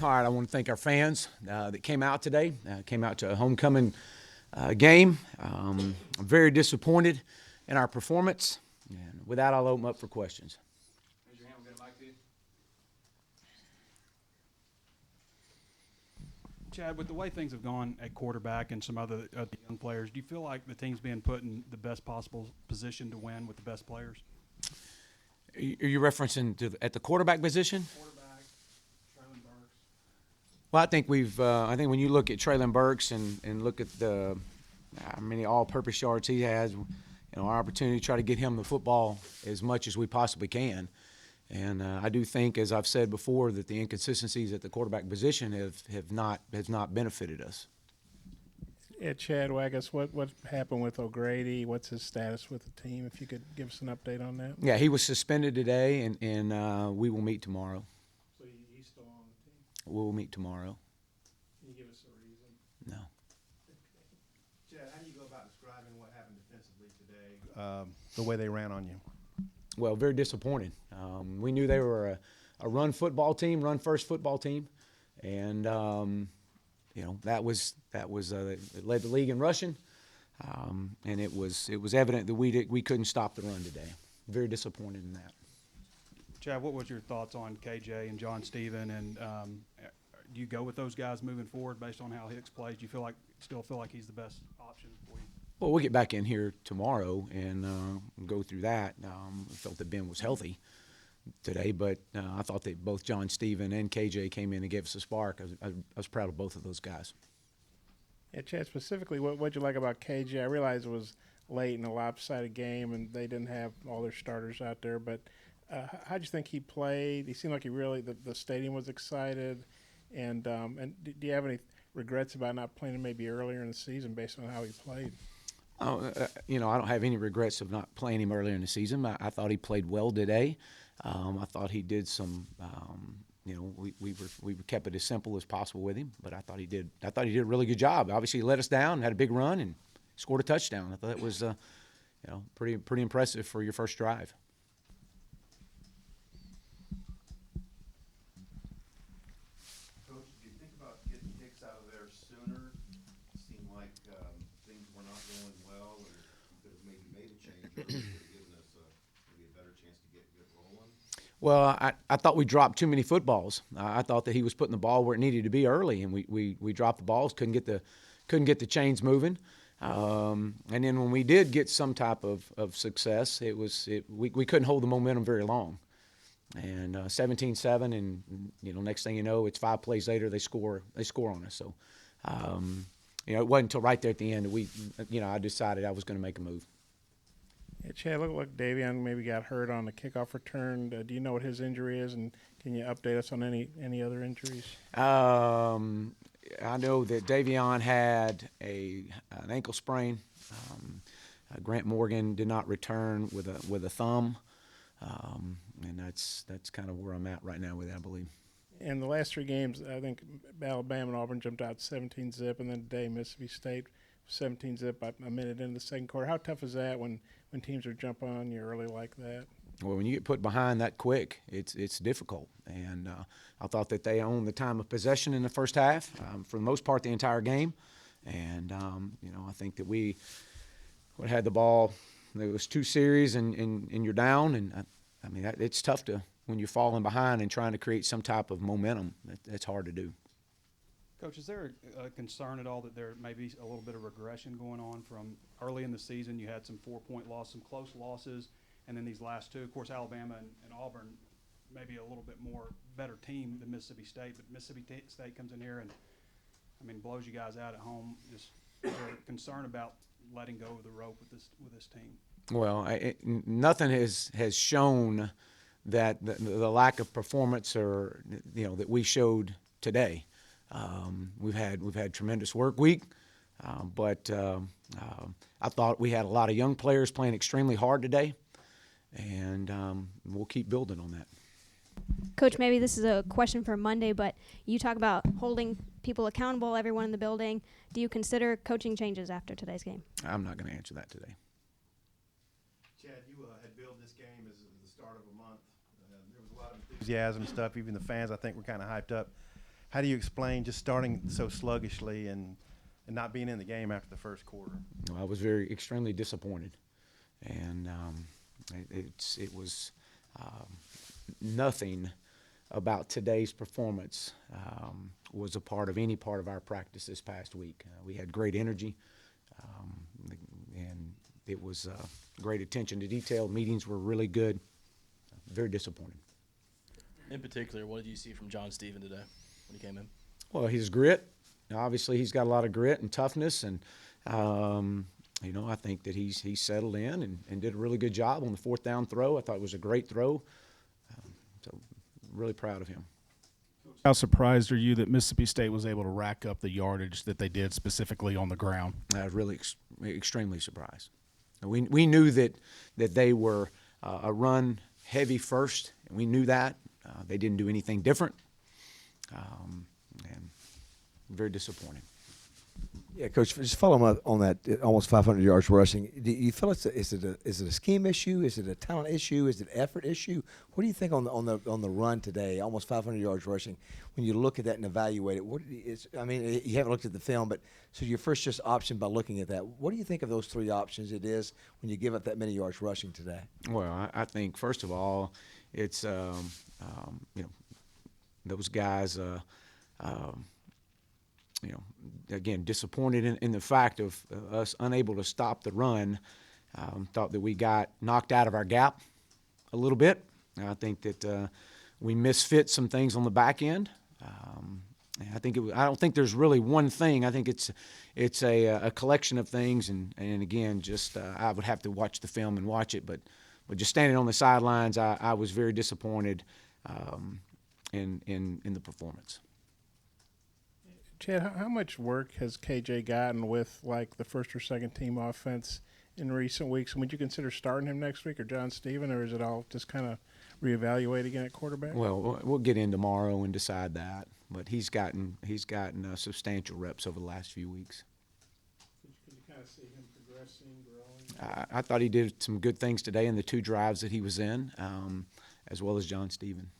All right, I want to thank our fans that came out today, came out to a homecoming game. I'm very disappointed in our performance. And with that, I'll open up for questions. Raise your hand. We'll get a mic to you. Chad, with the way things have gone at quarterback and some other young players, do you feel like the team's being put in the best possible position to win with the best players? Are you referencing at the quarterback position? Quarterback, Traylon Burks. Well, I think I think when you look at Traylon Burks and look at the how many all-purpose yards he has, our opportunity to try to get him the football as much as we possibly can. And I do think, as I've said before, that the inconsistencies at the quarterback position have not benefited us. Yeah, Chad, well, I guess what happened with O'Grady? What's his status with the team? If you could give us an update on that. Yeah, he was suspended today, and we will meet tomorrow. So he's still on the team? We'll meet tomorrow. Can you give us a reason? No. Chad, how do you go about describing what happened defensively today, the way they ran on you? Well, very disappointed. We knew they were a run-first football team, and that was it led the league in rushing, and it was evident that we couldn't stop the run today. Very disappointed in that. Chad, what was your thoughts on KJ and John Steven, and do you go with those guys moving forward based on how Hicks plays? Do you still feel like he's the best option for you? Well, we'll get back in here tomorrow and go through that. I felt that Ben was healthy today, but I thought that both John Steven and KJ came in and gave us a spark. I was proud of both of those guys. Yeah, Chad, specifically, what'd you like about KJ? I realized it was late in a lopsided game and they didn't have all their starters out there, but how'd you think he played? He seemed like the stadium was excited. And do you have any regrets about not playing him maybe earlier in the season based on how he played? Oh, I don't have any regrets of not playing him earlier in the season. I thought he played well today. I thought he did some. We kept it as simple as possible with him, but I thought he did a really good job. Obviously, he let us down, had a big run, and scored a touchdown. I thought it was, pretty impressive for your first drive. Coach, do you think about getting Hicks out of there sooner? It seemed like things were not going well, or you could have maybe made a change, or could have given us maybe a better chance to get rolling. Well, I thought we dropped too many footballs. I thought that he was putting the ball where it needed to be early, and we dropped the balls, couldn't get the chains moving. And then when we did get some type of success, we couldn't hold the momentum very long. And 17-7, and next thing you know, it's 5 plays later they score on us. So it wasn't until right there at the end that I decided I was going to make a move. Yeah, Chad, look, Davion maybe got hurt on the kickoff return. Do you know what his injury is, and can you update us on any other injuries? I know that Davion had an ankle sprain. Grant Morgan did not return with a thumb, and that's kind of where I'm at right now with that, I believe. In the last 3 games, I think Alabama and Auburn jumped out 17-zip, and then today Mississippi State 17-zip a minute into the second quarter. How tough is that when teams are jumping on you early like that? Well, when you get put behind that quick, it's difficult. And I thought that they owned the time of possession in the first half, for the most part, the entire game. And I think that we had the ball. There was 2 series, and you're down. And it's tough when you're falling behind and trying to create some type of momentum. That's hard to do. Coach, is there a concern at all that there may be a little bit of regression going on from early in the season? You had some 4-point loss, some close losses, and then these last 2. Of course, Alabama and Auburn maybe a little bit more better team than Mississippi State, but Mississippi State comes in here and blows you guys out at home. Is there concern about letting go of the rope with this team? Well, nothing has shown that the lack of performance or that we showed today. We've had tremendous work week, but I thought we had a lot of young players playing extremely hard today, and we'll keep building on that. Coach, maybe this is a question for Monday, but you talk about holding people accountable, everyone in the building. Do you consider coaching changes after today's game? I'm not going to answer that today. Chad, you had billed this game as the start of a month. There was a lot of enthusiasm stuff. Even the fans, I think, were kind of hyped up. how do you explain just starting so sluggishly and not being in the game after the first quarter? I was extremely disappointed, and it was nothing about today's performance was a part of any part of our practice this past week. We had great energy, and it was great attention to detail. Meetings were really good. Very disappointed. In particular, what did you see from John Steven today when he came in? Well, his grit. Obviously, he's got a lot of grit and toughness, and I think that he's settled in and did a really good job on the fourth down throw. I thought it was a great throw. So really proud of him. How surprised are you that Mississippi State was able to rack up the yardage that they did specifically on the ground? Really extremely surprised. We knew that they were a run heavy first, and we knew that. They didn't do anything different, and very disappointing. Yeah, Coach, just follow up on that almost 500 yards rushing. Do you feel is it a scheme issue? Is it a talent issue? Is it an effort issue? What do you think on the run today, almost 500 yards rushing? When you look at that and evaluate it, you haven't looked at the film, but so your first just option by looking at that, what do you think of those three options it is when you give up that many yards rushing today? Well, I think first of all, it's those guys. Again, disappointed in the fact of us unable to stop the run. Thought that we got knocked out of our gap a little bit. I think that we misfit some things on the back end. I don't think there's really one thing. I think it's a collection of things, and again, just I would have to watch the film and watch it, but just standing on the sidelines, I was very disappointed in the performance. Chad, how much work has KJ gotten with like the first or second team offense in recent weeks? And would you consider starting him next week or John Steven, or is it all just kind of reevaluate again at quarterback? Well, we'll get in tomorrow and decide that, but he's gotten substantial reps over the last few weeks. Could you kind of see him progressing, growing? I thought he did some good things today in the two drives that he was in, as well as John Steven.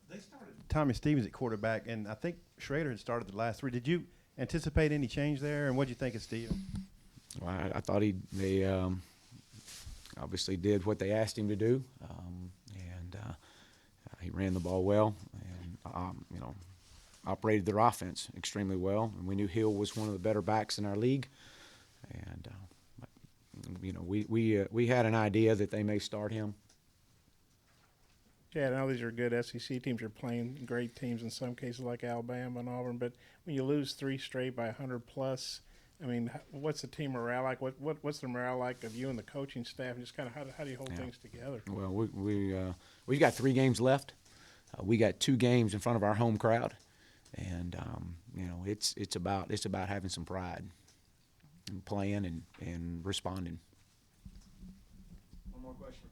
They started Tommy Stevens at quarterback, and I think Schrader had started the last three. Did you anticipate any change there, and what did you think of Steven? Well, I thought they obviously did what they asked him to do, and he ran the ball well and operated their offense extremely well. And we knew Hill was one of the better backs in our league, and we had an idea that they may start him. Yeah, I know these are good SEC teams. You're playing great teams in some cases like Alabama and Auburn, but when you lose three straight by 100+, I mean, what's the team morale like? What's the morale like of you and the coaching staff? And just kind of how do you hold things together? Well, we've got 3 games left. We got 2 games in front of our home crowd, and it's about having some pride and playing and responding. One more question